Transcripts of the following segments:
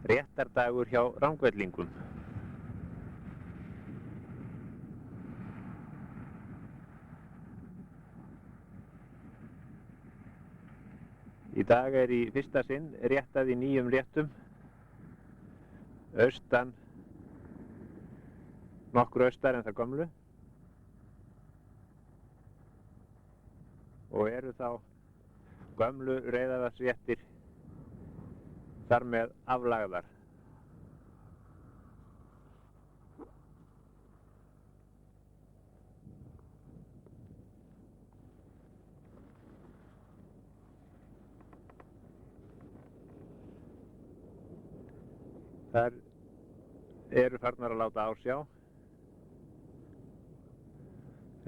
Réttardagur hjá Rangvellingum. Í dag í fyrsta sinn réttað í nýjum réttum, austan, nokkru austar en það gömlu, og eru þá gömlu Reyðarvatnsréttir þar með aflagðar. Þar eru farnar að láta á sjá,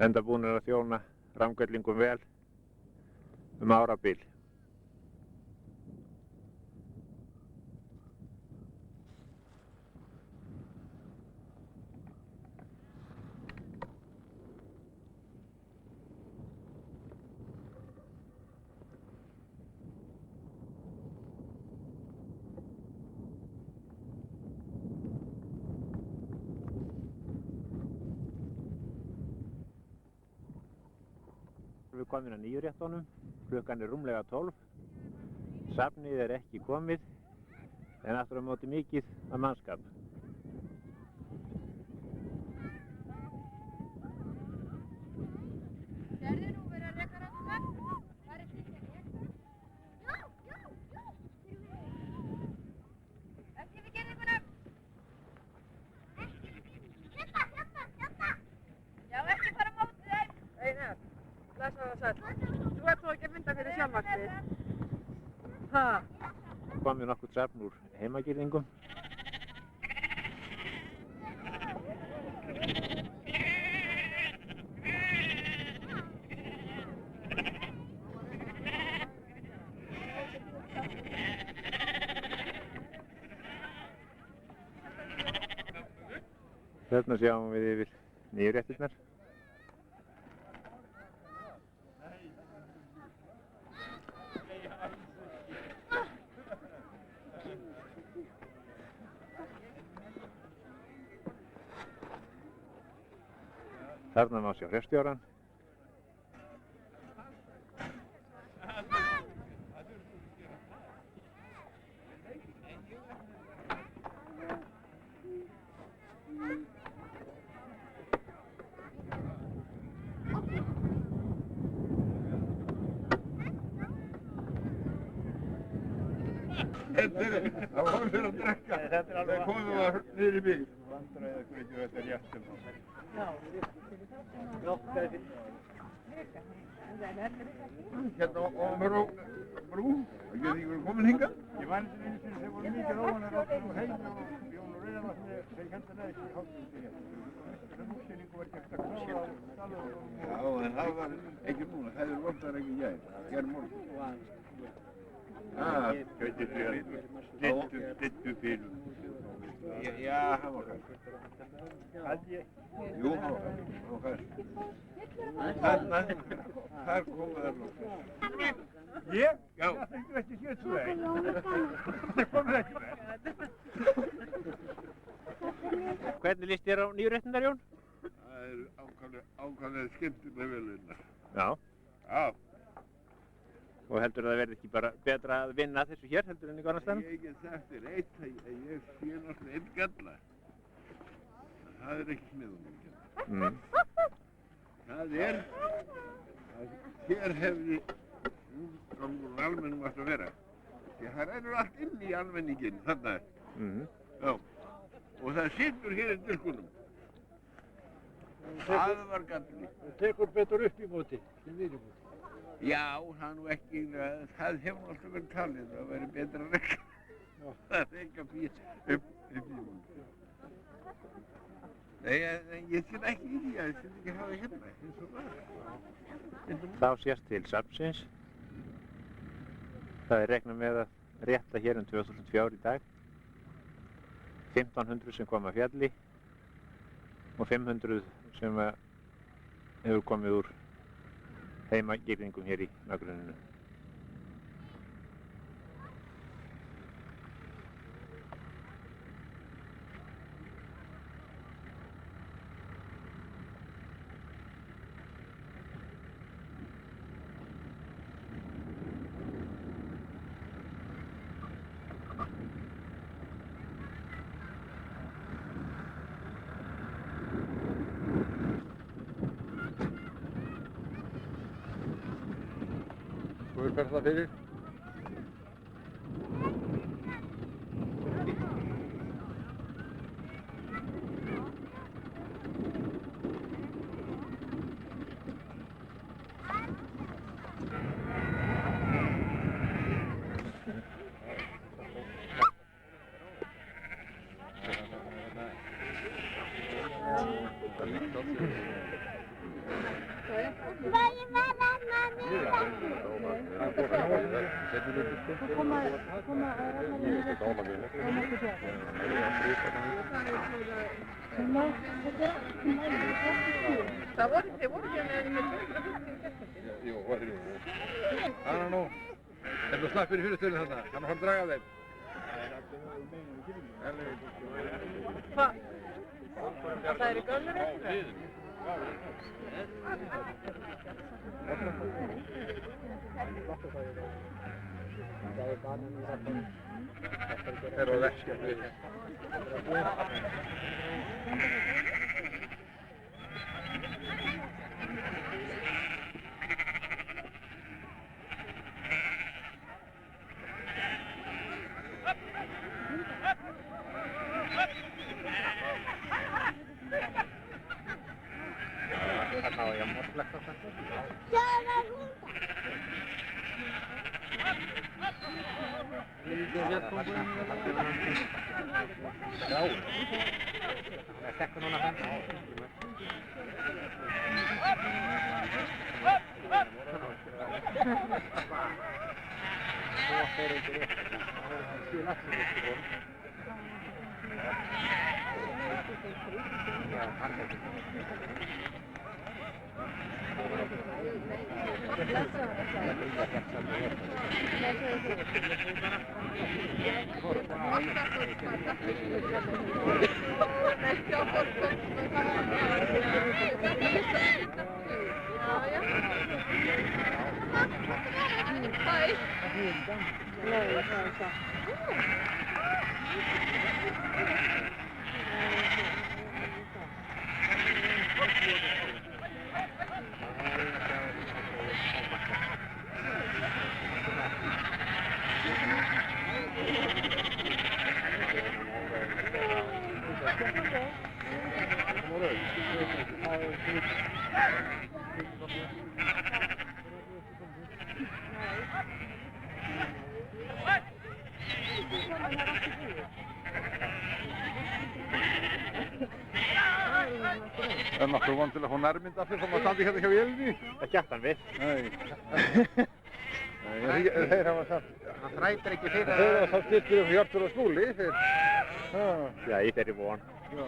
enda búnir að þjóna Rangvellingum vel árabil. Við komin að nýju réttunum, klukkan rúmlega 12. Safnið ekki komið, en aftur á móti mikið af mannskap. Sérðu nú verið að reka ráðum? Hvað slíkt ekki? Jú. Ekki við gerðingunum. Hérna. Já, ekki fara á móti þeim. Einar, blessaður og sæll. Þú ert þó ekki að mynda fyrir sjónvarpið. Ha? Komið nokkuð safn úr heimagirðingum. Þarna sjáum við yfir nýju réttirnar. Þarna má sjá hreppstjórann. Það var fyrir að drekka. Það komum við niður í bíl. Vandræði ykkur ekki þetta réttum. Hérna ofan á brú, það geti ekki verið komin hingað. Ég man einu sinni þeir voru mikið óvanar á heim og Jón og Rauðarvatni, þeir kendilega ekki í hálfum hér. Þessum útsýningu var ekki eftir að klára á Dalvík. Já, en það var ekki núna, það vantar ekki gær morgun. Dittu bílum. Já, það var kannski. Jú, það var kannski. Þar komu þær loksins. Ég? Já. Það fengur ekki 71. Það komur ekki með. Hvernig líst þér á nýju réttirnar, Jón? Það ákaflega skemmtilega vel unnar. Já. Já. Og heldur það verði ekki bara betra að vinna þessu hér heldur en í Gornastan? Ég get sagt þér eitt að ég sé náttúrulega einn galla. Það ekki smiðunum. Það að hér hefði útgangur almennum átt að vera. Því það rennur allt inn í almenninginn þarna. Já. Og það situr hér í dilkunum. Það var gallið. Það tekur betur upp í móti, sem við í móti. Já, það nú ekki, það hefur alltaf verið talið, það væri betra að rekka. Það rekka upp í móti. Nei, ég sé ekki í því að ég sé ekki hafa hérna, eins og það. Þá sést til safnsins. Það reiknað með að rétta hér 2004 í dag. 1500 sem kom að fjalli og 500 sem hefur komið úr heimagirðingum hér í nágrenninu. Hvað er það fyrir? Þeir voru ekki með 250 Jú, hvað er það? Það er nú. Þeir eru slappir í fyrirstöðinu þarna. Hann er að draga af þeim. Hvað? Það eru gömur eftir? Þeir eru verkefni við. Það er nokkuð von til að fá nærmynd af þér þá maður standi hérna hjá vélinni. Það gætt hann við. Nei. Þeir hafa sagt... Hann þrætir ekki fyrir Þeir hafa sagt styrkir um Hjörtur og Skúli, þeir... Já, í þeirri von. Já.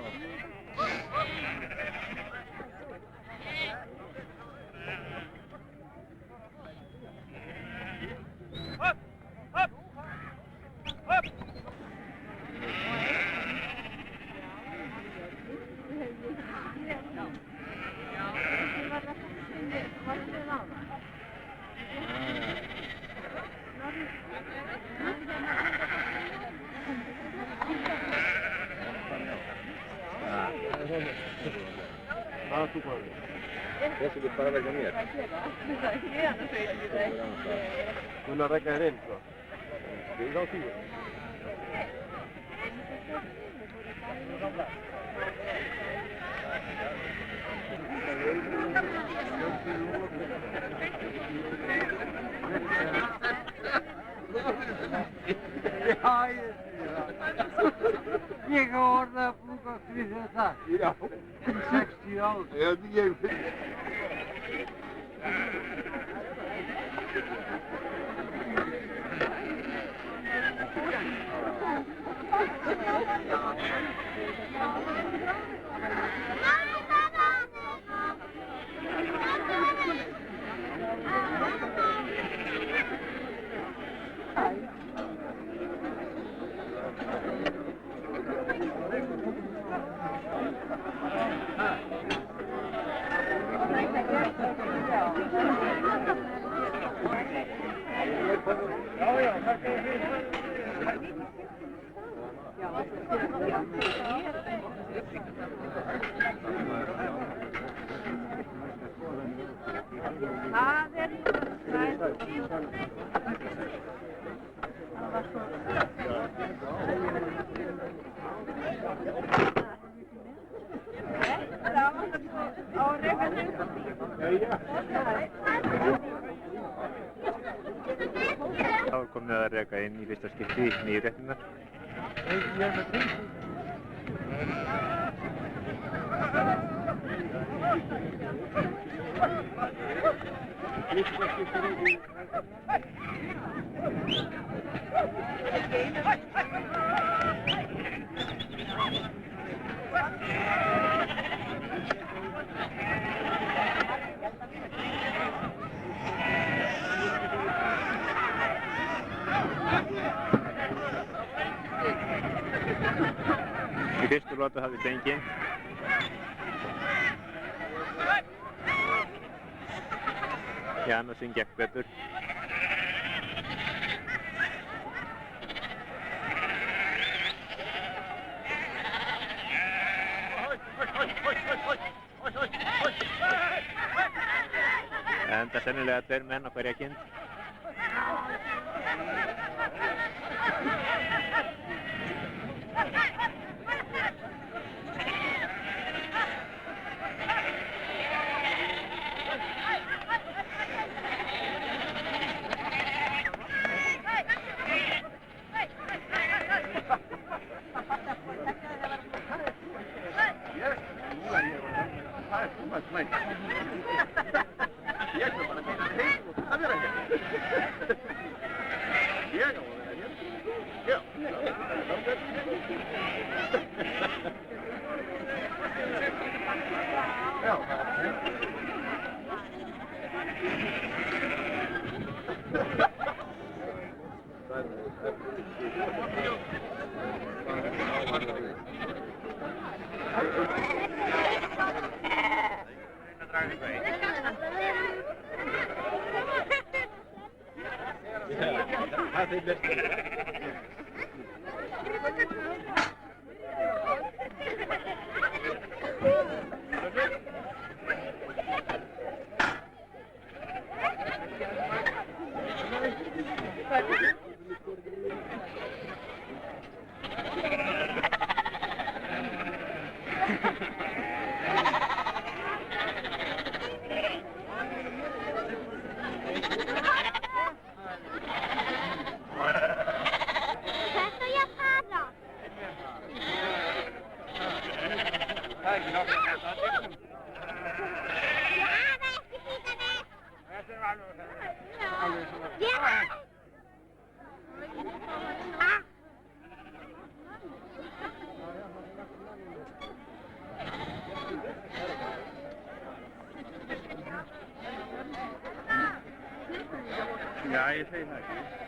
Þessi vil bara verka mér. Þú vil að rekka þér inn, svo. Við þá tíu. Ég á orðið að búkast við þetta. Já. 60 ár. Já, ég finn. Það er Þá er komið að reka inn í fyrsta skipti í nýju réttinnar. Í fyrstu lotu hafði Stenginn í annað sinn gekk betur. Enda sennilega 2 menn á hverja kind. Já, ég segi það ekki.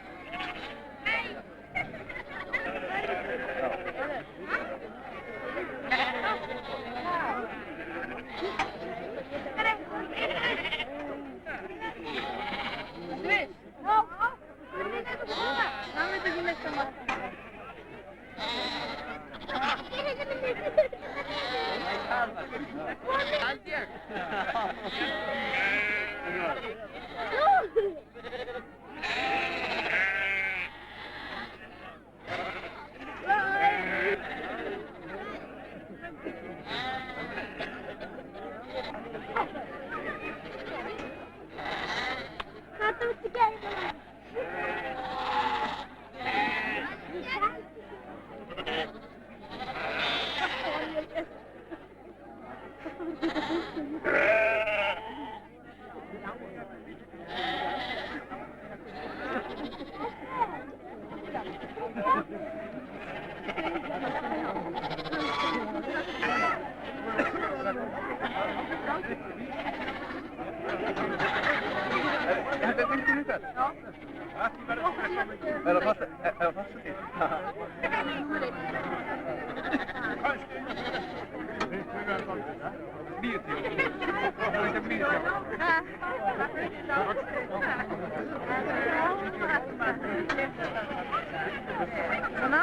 Svona.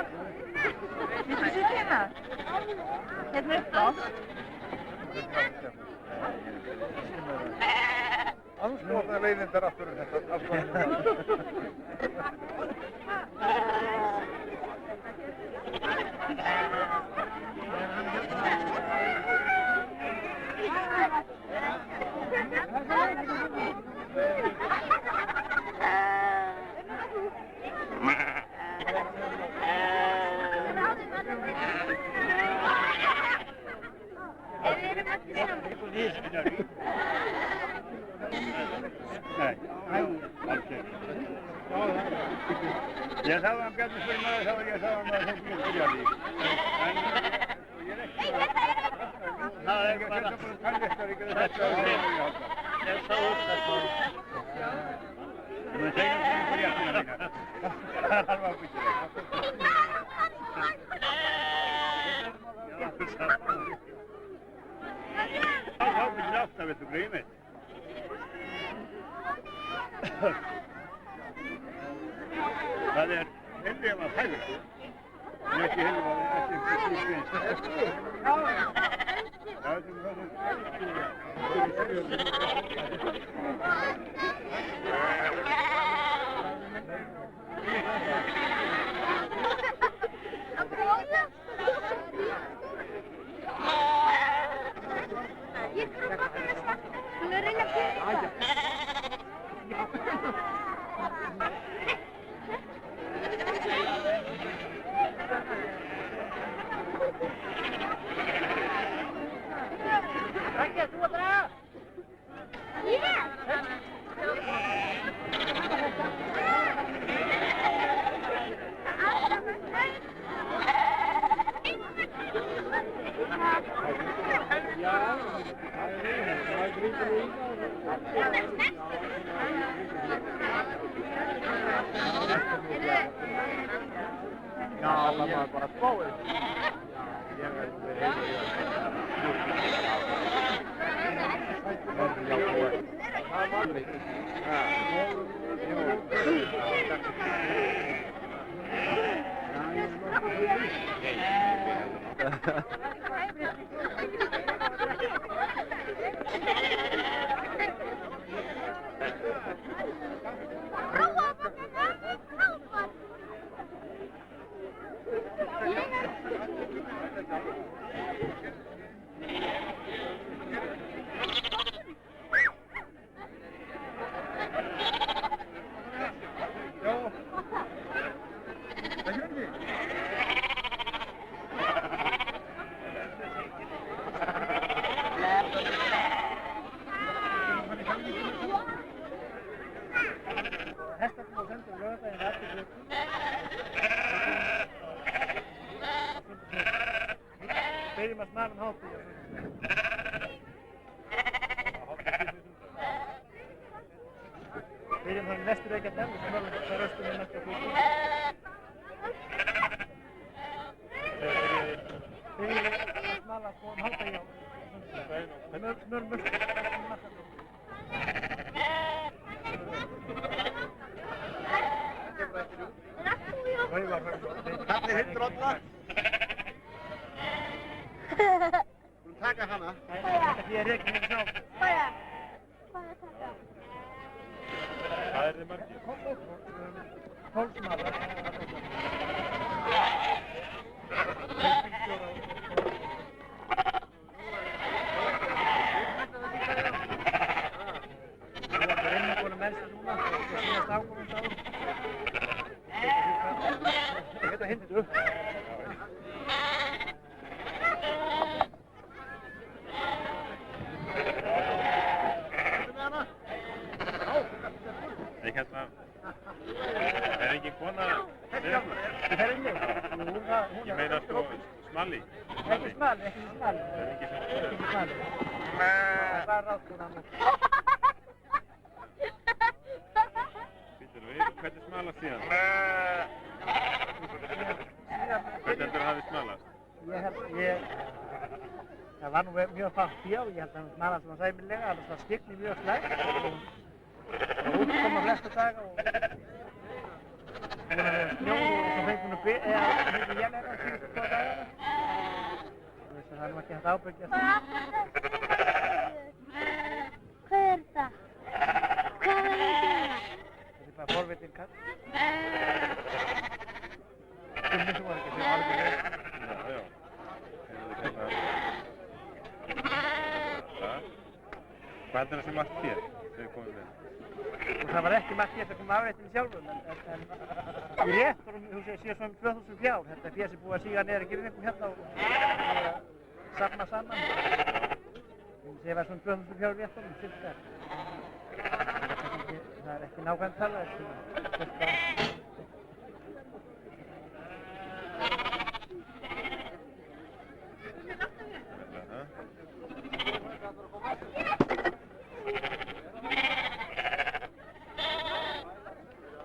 Viltu sitja hérna? Hérna upp á. Anskotaði leiðindar aftur þetta aftur. Ég sagði hann Bjarni fyrir maður, þá var ég að sagði hann að það ekki byrjaði. Það er ekki bara kannvistar ykkur þetta og það er ekki alltaf. Ég sá upp þetta. Það segir hann fyrir Bjarni líka. Það var byrjað. Það var byrjað aftur, veistu, greið mitt. Það er helvið að hægur. Það er ekki helvið að ekki Það var nú mjög fátt í á, ég held að hann smalast svona sæmilega, það var svona skyggni mjög slægt og útkoma flesta daga og snjóð og svo fengum við mikið élæra síðustu 2 dagana. Það er nú ekki hægt ábyggja. Hvað er það? forvitinn kall. Gummi, þú var ekki að segja alveg leið. Já. Hvað er það sem margt hér þegar þið komið með? Og það var ekki margt hér sem kom afréttinni sjálfum, en í réttunum, þú séu svona 2000 fjár. Þetta er fér sem búið að síga niður að girðingum hérna og safna saman. Það var svona 2000 fjár í réttunum, cirka. Það er ekki nákvæmt talað, cirka.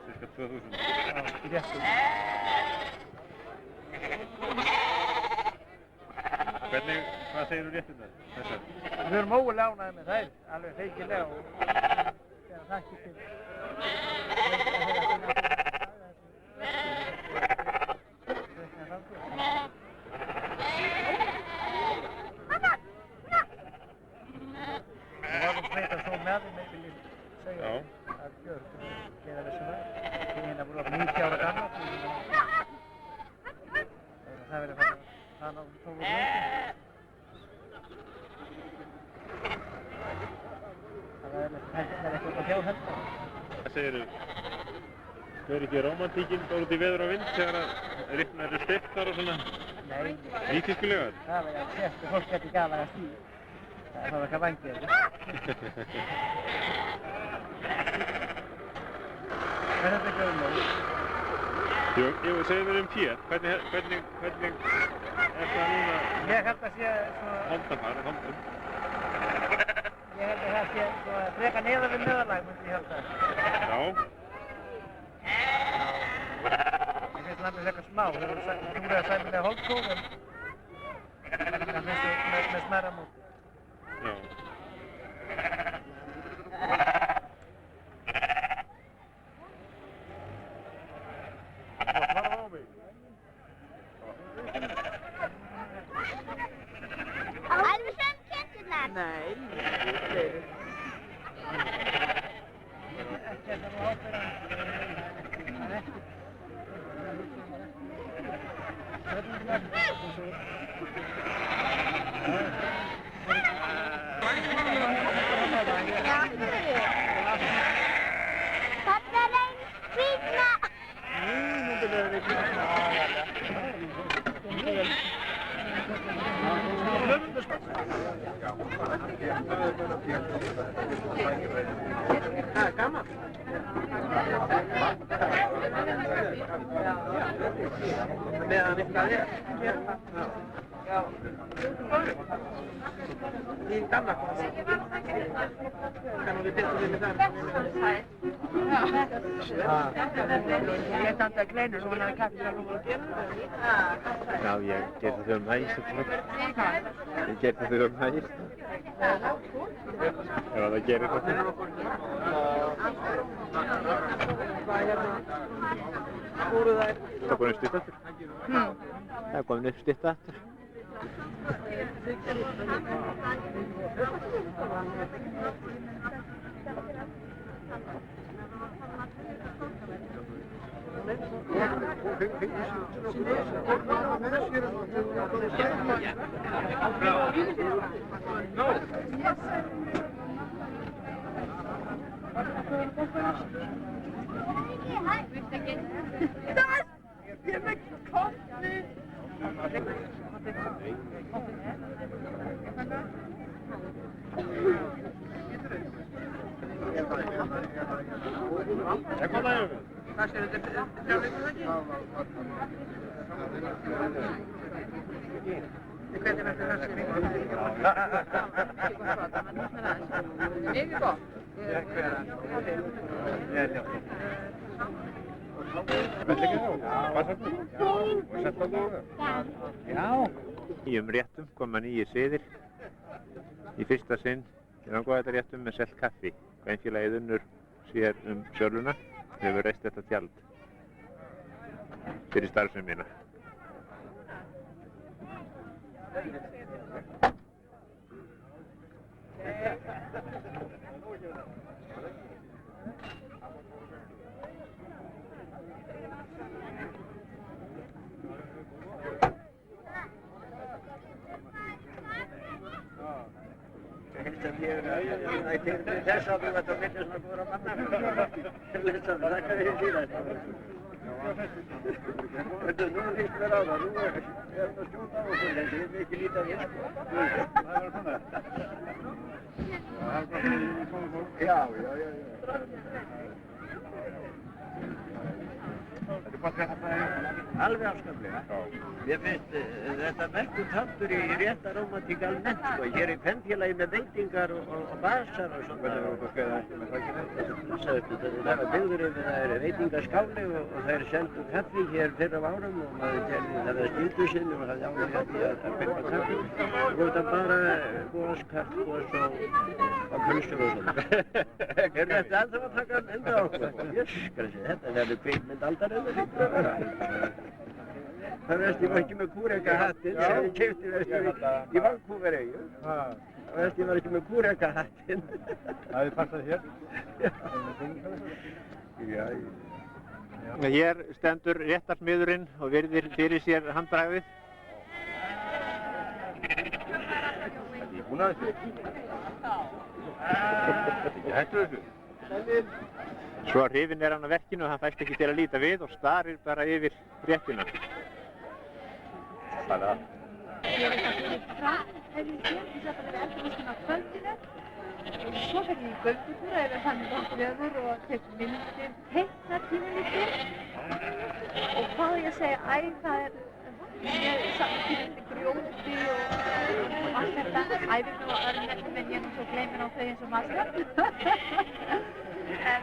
Cirka 2000. Já, í réttunum. Hvað segir þú réttinnar þessar? Við erum ógulega ánægðir með þær, alveg feikilega og þegar þakkir til Það var nú breytað svo með þeim, vil ég segja, að Björk gera þessu veg. Hérna voru 90 ára gamla. Það verið að fara á 12 og 20. Það er eitthvað að fjárhenda. Hvað segir þú? Hver ekki rómantíkinn bara út í veður og vind þegar að rifnar eru styrktar og svona Nei. nýtískulegar? Það var að sérstu fólk gæti gaman að því. Það er svona eitthvað vangið. Er þetta ekki öðrum? Jú, segðu mér féð. Hvernig er það núna? Ég held að sé svona... Hóndafar. Ég held að það sé svona freka neðar við meðalag, myndi ég halda. Já. Ég finnst það alveg eitthvað smá. Það voru trúlega sæmilega holdkóð, en það finnst með smærra móti. Já. Alveg sem kindurnar? Nei. Ekki að það var ábyrðan. Það er ekki. Pappa er einn kvinna. Nú byrjar við ekki. Það er gaman. Meðan eitthvað er. Já. Þín gamla kona. Kannu við byrja við það? Ég standa að kleinu svo hann hafi kaffi að lúfa að gera. Já, ég gerði þau næst. Ég gerði þau næst. Já, það gerir það. Voru þær? Það er komin upp stutt aftur. Það er komin upp stutt aftur. Ég með kofni. Er kom það yfir? Hvað séu þetta? Þrjálfleikur það ekki? Hvernig verður það sér ykkur? Mikið gott. Já. Nýjum réttum koma nýjir siðir. Í fyrsta sinn í Rangárvallarréttum með selt kaffi. Kvenfélagið Unnur sér söluna hefur reist þetta tjald fyrir starfsemina. en ég til þess að þú ert að finna svona góðra manna. Lesaðu, þakka þér síðan. Þetta nú líst mér á það, nú erum að skjóta á okkur, en þið erum ekki lítið af hér, sko. Það var svona. Já. Þetta er bara fréttafræði. Alveg afskaplega. Mér finnst þetta merkur þáttur í réttarómatík almennt, sko. Hér er kvenfélagi með veitingar og basar og svona. Hvernig voru þú að skeiða ekki með þakkinu? Það er byggður yfir, það er veitingaskáli og það er seldu kaffi hér fyrr á árum og maður gerði það við skyldu sinni og það áður hérna að kaupa kaffi. Og það bara gos, kaffgos og pulsur og svona. Er þetta alltaf að taka enda á okkur? Jösskræsi, þetta verður kvikmynd aldarinnar líka að vera. Það veist ég var ekki með kúrekahattinn sem ég keypti í Vancouver-eyju. Það veist ég var ekki með kúrekahattinn. Það hefði passað hér. Já. Hér stendur réttarsmiðurinn og virðir fyrir sér handbragðið. Ég er búinn að þessu. Ég hættu þessu. Svo hrifinn er hann af verkinu og hann fæst ekki til að líta við og starir bara yfir réttina. Bara. Ég veit að fyrir fram hef ég séð þess að það verið eldurhúsinn á kvöldinu og svo fer ég í göngutúra yfir þannig vondur veður og tekur myndir, teiknar pínulítið og hvað ég að segja, það er ég samt pínulítið grjóti og allt þetta, æfir mig á örnefnum en ég nú svo gleymin á þau eins og maður. En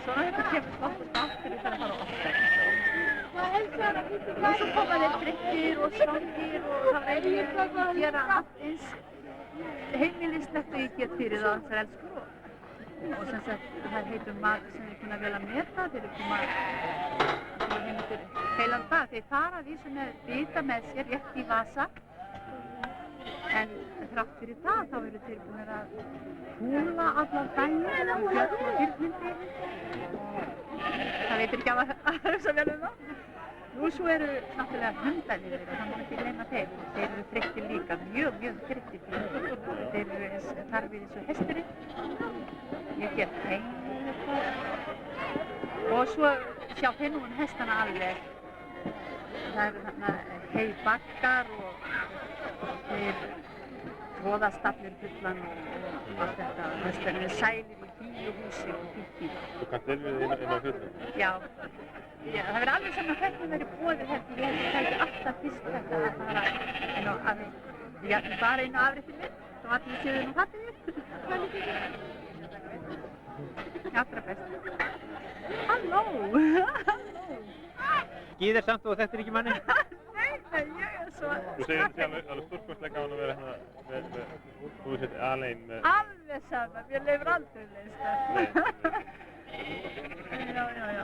svona þetta kemur oftast aftur í það að fara oftar. Og svo koma þeir drykkir og svangir og það reynir að gera allt eins heimilislegt og ég get fyrir það þessar elskur og sem sagt það heitur mat sem þeir kunna vel að meta þeir koma heim eftir heilan dag. Þeir fara að vísu með bita með sér rétt í vasa en þrátt fyrir það þá eru þeir búin að húla allan daginn fjöll og fyrrmyndi og það veitir ekki að hugsa vel það. Nú svo eru náttúrulega hundarnir þeirra, það má ekki gleyma þeir. Þeir eru þreyttir líka, mjög þreyttir fyrir. Þeir eru eins þarfir eins og hesturinn. Ég get heim og svo sjá finnum hestana alveg. Það eru þarna heibakkar og þeir tróðastaflir fullan og allt þetta. Hesturinn er sælir í bíóhúsi og bíl. Þú kannt vel við inn á hlutum? Já. Já, það verður alveg saman hvernig verið boðið heldur ég held ekki alltaf fyrst þetta að fara inn á bara inn á afréttið mitt og allir séu nú hattið mitt. Allra best. Halló! Gíðir samt og þetta er ekki manni? Nei, ég er svo... Þú segir þetta alveg stórkostlega gaman að vera hérna með þú sett alein með... Alveg saman, mér leifur aldrei leist það. Já.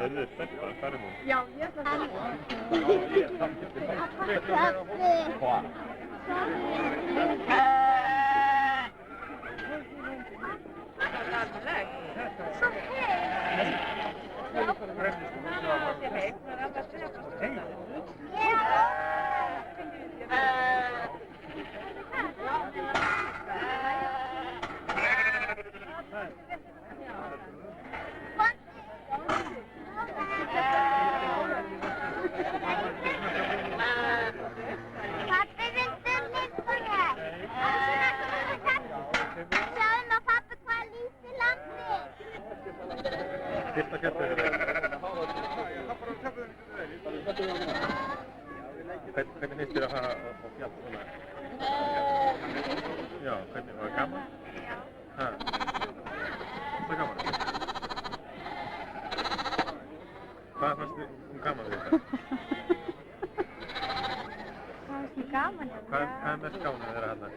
Auðvitað spennt bara, hvað er hún? Já, ég ætla að Hvernig finnst þér að fara á fjall svona? Já, hvernig, var það gaman? Hæ? Það gaman? Hvað fannst þér gaman við þetta? Hvað finnst þér gaman? Hvað er mest gaman að vera hérna?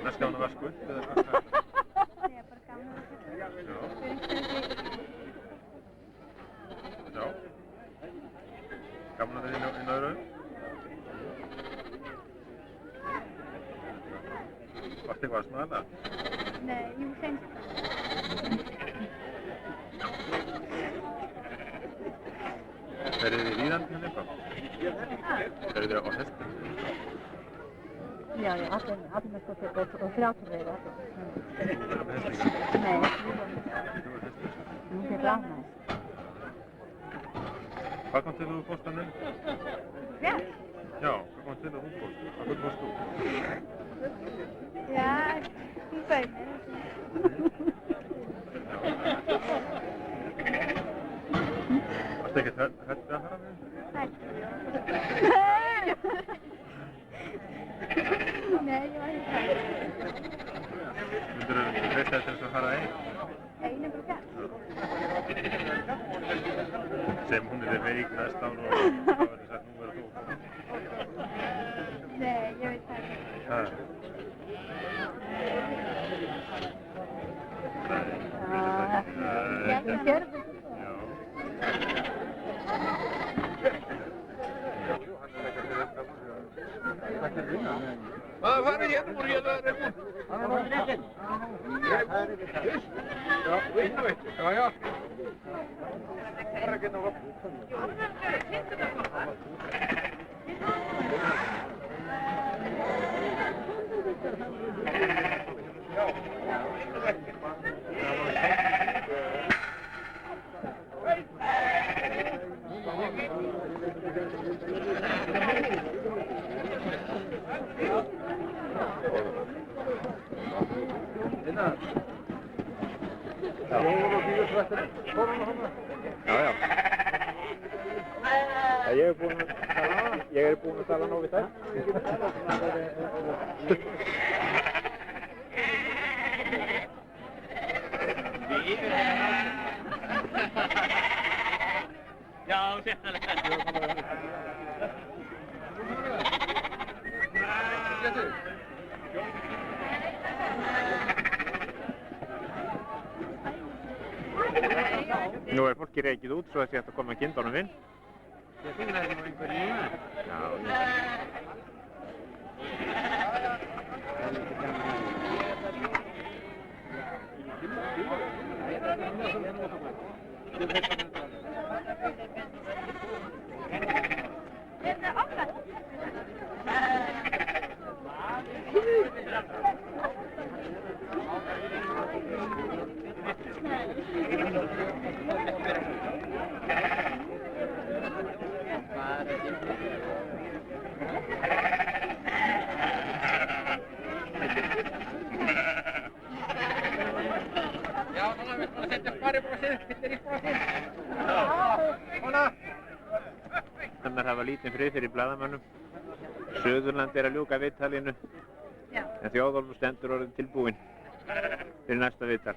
Mest gaman að vaska upp eða hvað? Það er bara gaman að vera Já. Gaman að vera inn á öðru? Varstu eitthvað að smala? Nei, jú, hreint. Verið þið ríðandi hérna eitthvað? Verið þið á hestum? Já, allir Arnarskóttir og 30 veiðar. Þú verður með hestlíka? Nei, ekki við. Þú verður hestlíka? Hún fyrir Arnars. Hvað kom til að þú fórst hann inn? Hver? Já, hvað kom til að þú fórst? Hvað kom fórst þú? Já, hún bauð mér. Varstu ekkert hrædd við að fara með henni? Nei, ég var ekki hrædd. Myndirðu treysta þér til þess að fara ein? Einu bara gert. Sem hún er veik næst ár og þá verður sagt nú verður þú. Nei, ég veit það ekki. Það Ég gerði þetta. Hvað farið hérna úr hérna? Hann er orðin ekki. Já, veitu. Já, já. Ég er búinn að tala nóg við þær. Já, sérstæðilega. Nú er fólki reykið út svo að þetta koma kindunum inn. Þú verður nú einhverju núna. Þannig hafa lítinn frið fyrir blaðamönnum. Suðurland er að ljúka viðtalinu, en Þjóðólfur stendur orðin tilbúinn fyrir næsta viðtal.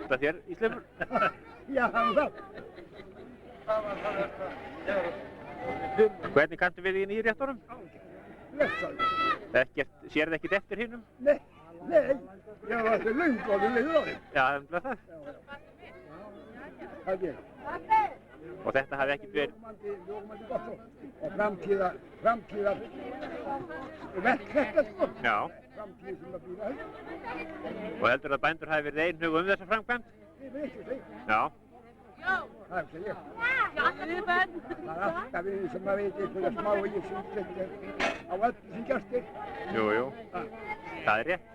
Það þér, Ísleifur? Já, það var það. Hvernig kanntu við í nýréttunum? Blessaður. Sér þið ekkert eftir hinnum? Nei, ég var alltaf löngu og við leiðum á þeim. Já, það. Það er. Og þetta hafi ekkert verið... Ljómandi gott og framtíðar verk þetta sko. Já. Framtíð sem það býra höfð. Og heldur að bændur hafi verið einhuga þessa framkvæmd? Ég veit ekki þeim. Já. Það er ekki ég. Það er alltaf við sem að veit einhverja smáir sem getur á öllu sem gestir. Jú. Það er rétt.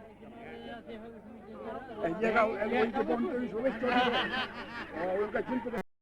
En ég er nú ekki bóndur eins og veist og unga kindur.